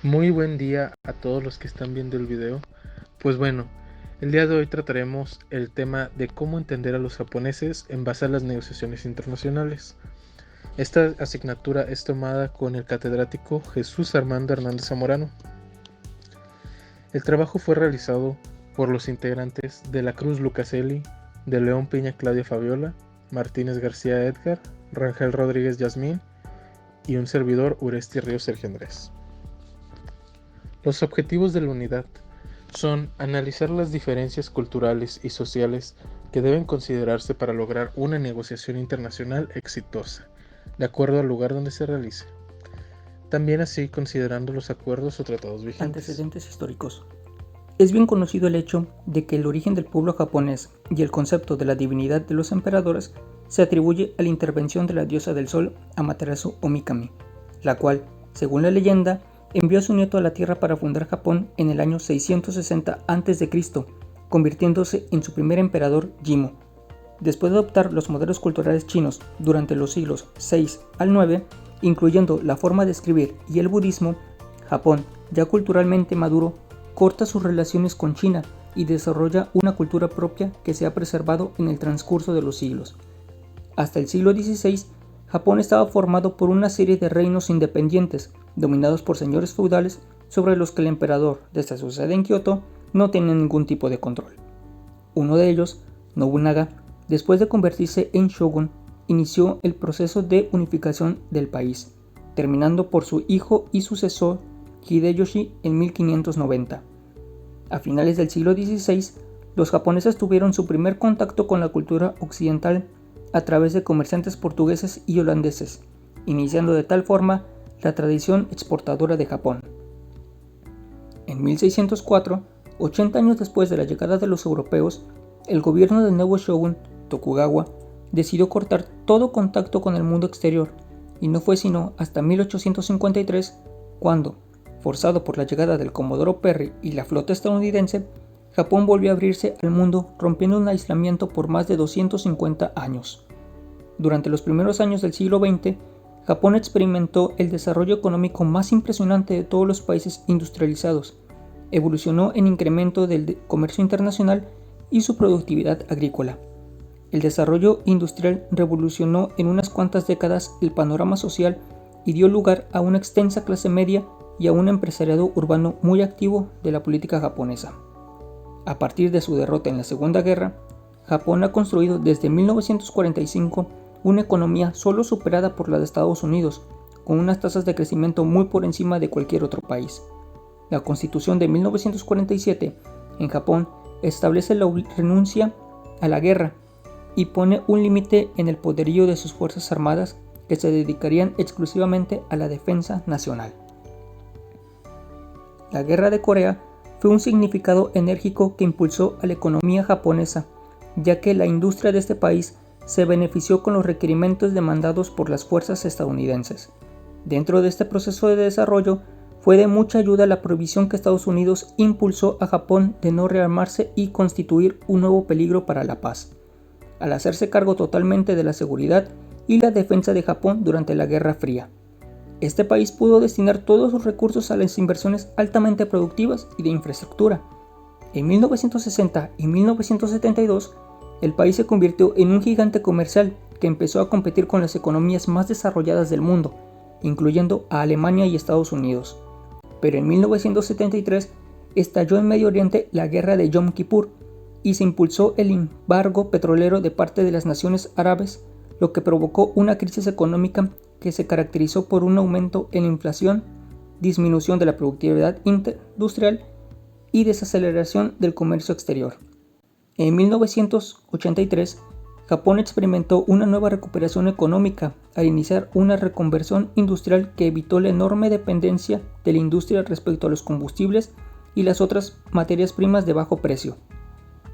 Muy buen día a todos los que están viendo el video. Pues bueno, el día de hoy trataremos el tema de cómo entender a los japoneses en base a las negociaciones internacionales. Esta asignatura es tomada con el catedrático Jesús Armando Hernández Zamorano. El trabajo fue realizado por los integrantes de la Cruz Lucaselli, de León Piña Claudia Fabiola, Martínez García Edgar, Rangel Rodríguez Yasmín y un servidor Uresti Ríos Sergio Andrés. Los objetivos de la unidad son analizar las diferencias culturales y sociales que deben considerarse para lograr una negociación internacional exitosa, de acuerdo al lugar donde se realice. También así considerando los acuerdos o tratados vigentes. Antecedentes históricos. Es bien conocido el hecho de que el origen del pueblo japonés y el concepto de la divinidad de los emperadores se atribuye a la intervención de la diosa del sol Amaterasu o Mikami, la cual, según la leyenda, envió a su nieto a la tierra para fundar Japón en el año 660 a.C., convirtiéndose en su primer emperador Jimmu. Después de adoptar los modelos culturales chinos durante los siglos VI al IX, incluyendo la forma de escribir y el budismo, Japón, ya culturalmente maduro, corta sus relaciones con China y desarrolla una cultura propia que se ha preservado en el transcurso de los siglos. Hasta el siglo XVI, Japón estaba formado por una serie de reinos independientes, dominados por señores feudales sobre los que el emperador, desde su sede en Kioto, no tenía ningún tipo de control. Uno de ellos, Nobunaga, después de convertirse en shogun, inició el proceso de unificación del país, terminando por su hijo y sucesor Hideyoshi en 1590. A finales del siglo XVI, los japoneses tuvieron su primer contacto con la cultura occidental a través de comerciantes portugueses y holandeses, iniciando de tal forma la tradición exportadora de Japón. En 1604, 80 años después de la llegada de los europeos, el gobierno del nuevo shogun, Tokugawa, decidió cortar todo contacto con el mundo exterior, y no fue sino hasta 1853 cuando, forzado por la llegada del Comodoro Perry y la flota estadounidense, Japón volvió a abrirse al mundo, rompiendo un aislamiento por más de 250 años. Durante los primeros años del siglo XX, Japón experimentó el desarrollo económico más impresionante de todos los países industrializados, evolucionó en incremento del comercio internacional y su productividad agrícola. El desarrollo industrial revolucionó en unas cuantas décadas el panorama social y dio lugar a una extensa clase media y a un empresariado urbano muy activo de la política japonesa. A partir de su derrota en la Segunda Guerra, Japón ha construido desde 1945 una economía solo superada por la de Estados Unidos, con unas tasas de crecimiento muy por encima de cualquier otro país. La Constitución de 1947 en Japón establece la renuncia a la guerra y pone un límite en el poderío de sus fuerzas armadas que se dedicarían exclusivamente a la defensa nacional. La Guerra de Corea fue un significado enérgico que impulsó a la economía japonesa, ya que la industria de este país se benefició con los requerimientos demandados por las fuerzas estadounidenses. Dentro de este proceso de desarrollo, fue de mucha ayuda la prohibición que Estados Unidos impulsó a Japón de no rearmarse y constituir un nuevo peligro para la paz, al hacerse cargo totalmente de la seguridad y la defensa de Japón durante la Guerra Fría. Este país pudo destinar todos sus recursos a las inversiones altamente productivas y de infraestructura. En 1960 y 1972, el país se convirtió en un gigante comercial que empezó a competir con las economías más desarrolladas del mundo, incluyendo a Alemania y Estados Unidos. Pero en 1973 estalló en Medio Oriente la guerra de Yom Kippur y se impulsó el embargo petrolero de parte de las naciones árabes, lo que provocó una crisis económica que se caracterizó por un aumento en la inflación, disminución de la productividad industrial y desaceleración del comercio exterior. En 1983, Japón experimentó una nueva recuperación económica al iniciar una reconversión industrial que evitó la enorme dependencia de la industria respecto a los combustibles y las otras materias primas de bajo precio.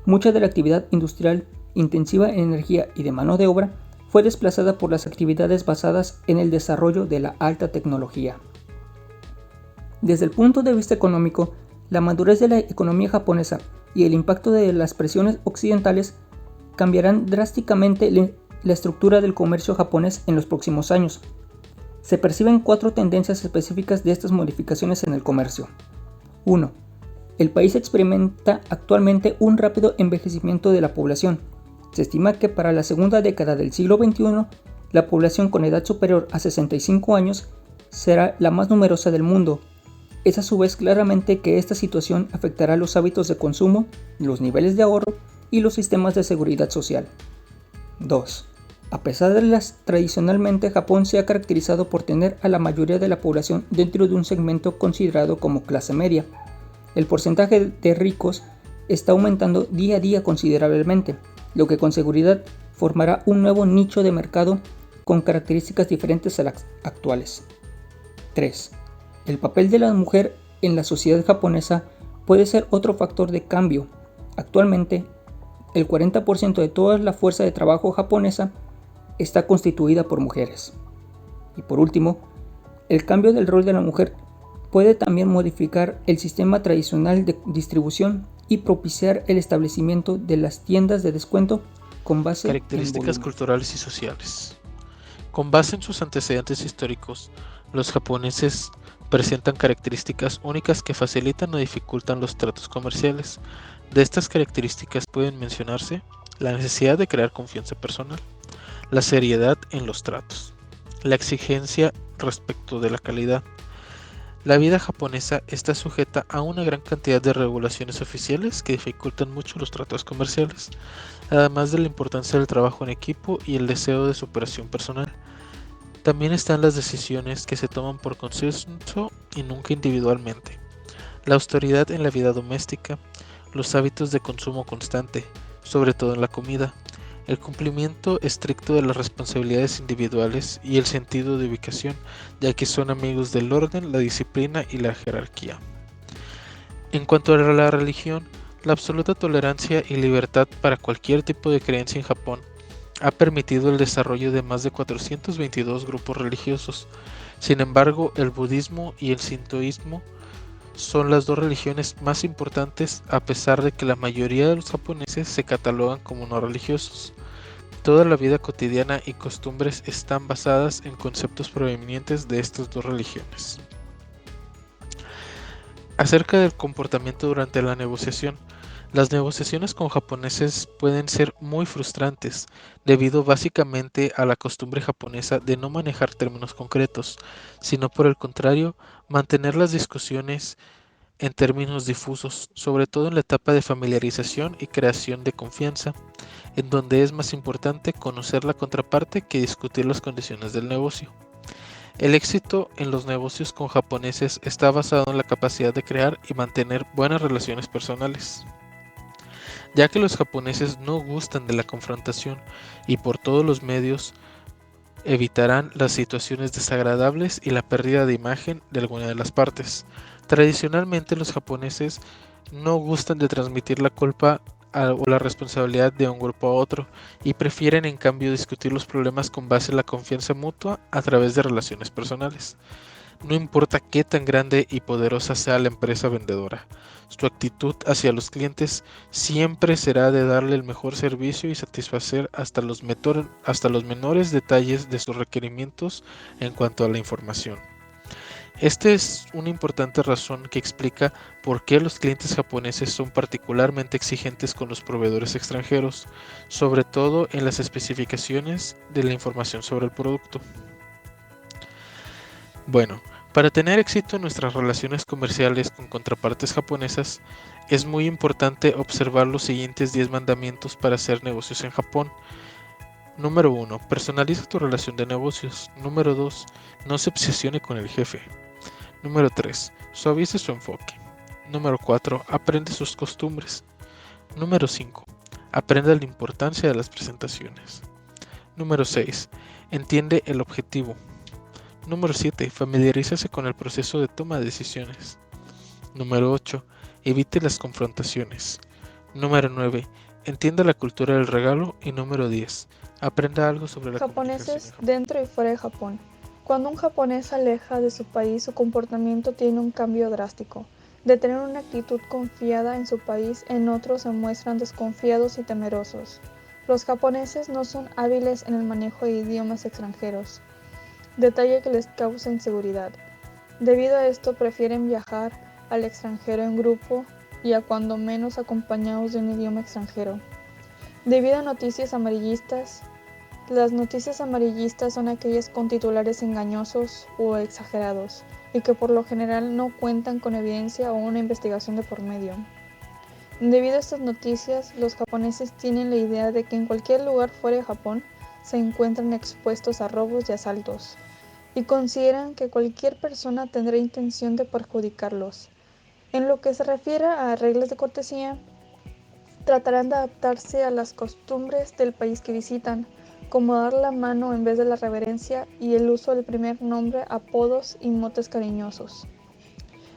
Mucha de la actividad industrial intensiva en energía y de mano de obra fue desplazada por las actividades basadas en el desarrollo de la alta tecnología. Desde el punto de vista económico, la madurez de la economía japonesa y el impacto de las presiones occidentales cambiarán drásticamente la estructura del comercio japonés en los próximos años. Se perciben 4 tendencias específicas de estas modificaciones en el comercio. 1. El país experimenta actualmente un rápido envejecimiento de la población. Se estima que para la segunda década del siglo XXI, la población con edad superior a 65 años será la más numerosa del mundo. Es a su vez claramente que esta situación afectará los hábitos de consumo, los niveles de ahorro y los sistemas de seguridad social. 2. A pesar de las tradicionalmente Japón se ha caracterizado por tener a la mayoría de la población dentro de un segmento considerado como clase media. El porcentaje de ricos está aumentando día a día considerablemente, lo que con seguridad formará un nuevo nicho de mercado con características diferentes a las actuales. 3. El papel de la mujer en la sociedad japonesa puede ser otro factor de cambio. Actualmente, el 40% de toda la fuerza de trabajo japonesa está constituida por mujeres. Y por último, el cambio del rol de la mujer puede también modificar el sistema tradicional de distribución y propiciar el establecimiento de las tiendas de descuento con base Características culturales y sociales. Con base en sus antecedentes históricos, los japoneses presentan características únicas que facilitan o dificultan los tratos comerciales. De estas características pueden mencionarse la necesidad de crear confianza personal, la seriedad en los tratos, la exigencia respecto de la calidad. La vida japonesa está sujeta a una gran cantidad de regulaciones oficiales que dificultan mucho los tratos comerciales, además de la importancia del trabajo en equipo y el deseo de superación personal. También están las decisiones que se toman por consenso y nunca individualmente, la austeridad en la vida doméstica, los hábitos de consumo constante, sobre todo en la comida, el cumplimiento estricto de las responsabilidades individuales y el sentido de ubicación, ya que son amigos del orden, la disciplina y la jerarquía. En cuanto a la religión, la absoluta tolerancia y libertad para cualquier tipo de creencia en Japón ha permitido el desarrollo de más de 422 grupos religiosos. Sin embargo, el budismo y el sintoísmo son las dos religiones más importantes, a pesar de que la mayoría de los japoneses se catalogan como no religiosos. Toda la vida cotidiana y costumbres están basadas en conceptos provenientes de estas dos religiones. Acerca del comportamiento durante la negociación. Las negociaciones con japoneses pueden ser muy frustrantes, debido básicamente a la costumbre japonesa de no manejar términos concretos, sino por el contrario, mantener las discusiones en términos difusos, sobre todo en la etapa de familiarización y creación de confianza, en donde es más importante conocer la contraparte que discutir las condiciones del negocio. El éxito en los negocios con japoneses está basado en la capacidad de crear y mantener buenas relaciones personales, ya que los japoneses no gustan de la confrontación y por todos los medios evitarán las situaciones desagradables y la pérdida de imagen de alguna de las partes. Tradicionalmente los japoneses no gustan de transmitir la culpa o la responsabilidad de un grupo a otro y prefieren en cambio discutir los problemas con base en la confianza mutua a través de relaciones personales. No importa qué tan grande y poderosa sea la empresa vendedora, su actitud hacia los clientes siempre será de darle el mejor servicio y satisfacer hasta los menores detalles de sus requerimientos en cuanto a la información. Esta es una importante razón que explica por qué los clientes japoneses son particularmente exigentes con los proveedores extranjeros, sobre todo en las especificaciones de la información sobre el producto. Bueno, para tener éxito en nuestras relaciones comerciales con contrapartes japonesas, es muy importante observar los siguientes 10 mandamientos para hacer negocios en Japón. Número 1. Personaliza tu relación de negocios. Número 2. No se obsesione con el jefe. Número 3. Suavice su enfoque. Número 4. Aprende sus costumbres. Número 5. Aprenda la importancia de las presentaciones. Número 6. Entiende el objetivo. Número 7. Familiarízase con el proceso de toma de decisiones. Número 8. Evite las confrontaciones. Número 9. Entienda la cultura del regalo. Y número 10. Aprenda algo sobre la Japoneses comunicación. dentro y fuera de Japón. Cuando un japonés se aleja de su país, su comportamiento tiene un cambio drástico. De tener una actitud confiada en su país, en otro se muestran desconfiados y temerosos. Los japoneses no son hábiles en el manejo de idiomas extranjeros. detalle que les causa inseguridad. Debido a esto prefieren viajar al extranjero en grupo y a cuando menos acompañados de un idioma extranjero. Debido a noticias amarillistas, las noticias amarillistas son aquellas con titulares engañosos o exagerados y que por lo general no cuentan con evidencia o una investigación de por medio. Debido a estas noticias, los japoneses tienen la idea de que en cualquier lugar fuera de Japón se encuentran expuestos a robos y asaltos, y consideran que cualquier persona tendrá intención de perjudicarlos. En lo que se refiere a reglas de cortesía, tratarán de adaptarse a las costumbres del país que visitan, como dar la mano en vez de la reverencia y el uso del primer nombre, apodos y motes cariñosos.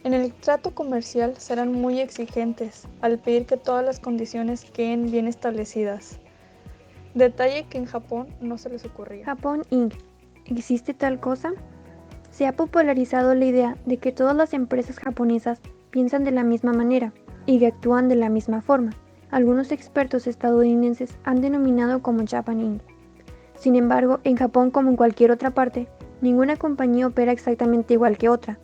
En el trato comercial serán muy exigentes al pedir que todas las condiciones queden bien establecidas. Detalle que en Japón no se les ocurría. Japón Inc. ¿Existe tal cosa? Se ha popularizado la idea de que todas las empresas japonesas piensan de la misma manera y que actúan de la misma forma. Algunos expertos estadounidenses han denominado como Japan Inc. Sin embargo, en Japón, como en cualquier otra parte, ninguna compañía opera exactamente igual que otra,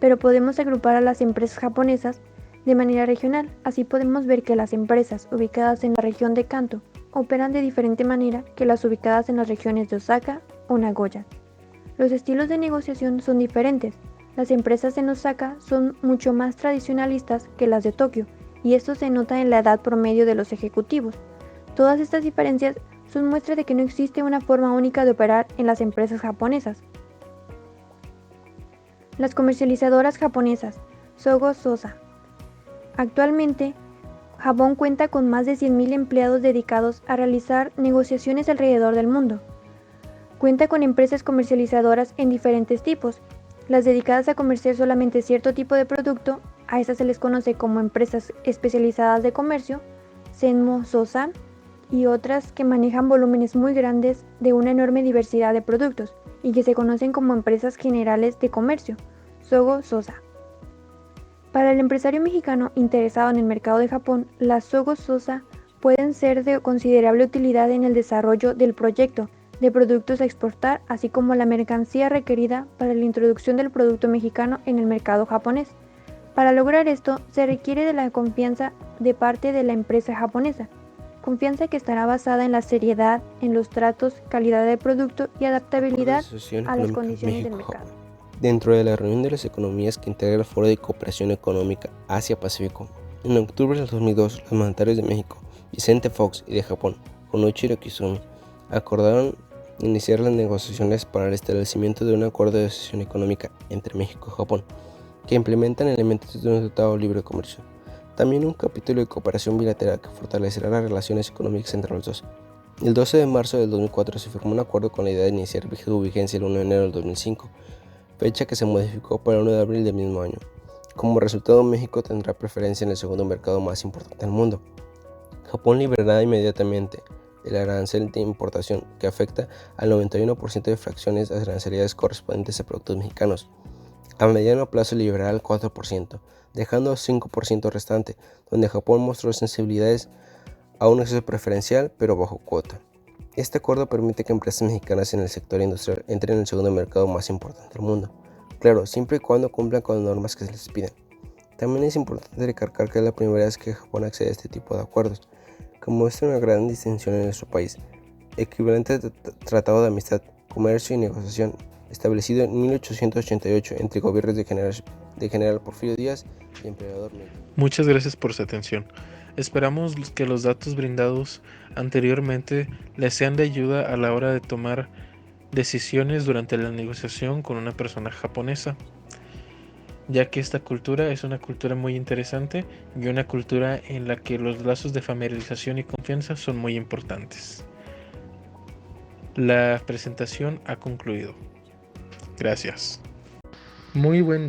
pero podemos agrupar a las empresas japonesas de manera regional. Así podemos ver que las empresas ubicadas en la región de Kanto operan de diferente manera que las ubicadas en las regiones de Osaka o Nagoya. Los estilos de negociación son diferentes. Las empresas en Osaka son mucho más tradicionalistas que las de Tokio, y esto se nota en la edad promedio de los ejecutivos. Todas estas diferencias son muestra de que no existe una forma única de operar en las empresas japonesas. Las comercializadoras japonesas, Sogo Sosa. Actualmente, Japón cuenta con más de 100.000 empleados dedicados a realizar negociaciones alrededor del mundo. Cuenta con empresas comercializadoras en diferentes tipos. Las dedicadas a comerciar solamente cierto tipo de producto, a estas se les conoce como empresas especializadas de comercio, Senmo Sosa, y otras que manejan volúmenes muy grandes de una enorme diversidad de productos y que se conocen como empresas generales de comercio, Sogo Sosa. Para el empresario mexicano interesado en el mercado de Japón, las Sogo Sosa pueden ser de considerable utilidad en el desarrollo del proyecto de productos a exportar, así como la mercancía requerida para la introducción del producto mexicano en el mercado japonés. Para lograr esto, se requiere de la confianza de parte de la empresa japonesa, confianza que estará basada en la seriedad, en los tratos, calidad del producto y adaptabilidad a las condiciones del mercado. Dentro de la reunión de las economías que integra el Foro de Cooperación Económica Asia-Pacífico, en octubre del 2002, los mandatarios de México, Vicente Fox, y de Japón, Konichiro Koizumi, acordaron iniciar las negociaciones para el establecimiento de un acuerdo de asociación económica entre México y Japón, que implementan elementos de un tratado de libre comercio. También un capítulo de cooperación bilateral que fortalecerá las relaciones económicas entre los dos. El 12 de marzo del 2004 se firmó un acuerdo con la idea de iniciar su vigencia el 1 de enero del 2005, fecha que se modificó para el 1 de abril del mismo año. Como resultado, México tendrá preferencia en el segundo mercado más importante del mundo. Japón liberará inmediatamente el arancel de importación, que afecta al 91% de fracciones aranceladas correspondientes a productos mexicanos. A mediano plazo liberará el 4%, dejando el 5% restante, donde Japón mostró sensibilidades a un acceso preferencial pero bajo cuota. Este acuerdo permite que empresas mexicanas en el sector industrial entren en el segundo mercado más importante del mundo, claro, siempre y cuando cumplan con las normas que se les piden. También es importante recalcar que es la primera vez que Japón accede a este tipo de acuerdos, que muestra una gran distinción en nuestro país, equivalente al Tratado de Amistad, Comercio y Negociación, establecido en 1888 entre gobiernos de General Porfirio Díaz y Emperador Meiji. Muchas gracias por su atención. Esperamos que los datos brindados anteriormente les sean de ayuda a la hora de tomar decisiones durante la negociación con una persona japonesa, ya que esta cultura es una cultura muy interesante y una cultura en la que los lazos de familiarización y confianza son muy importantes. La presentación ha concluido. Gracias. Muy buen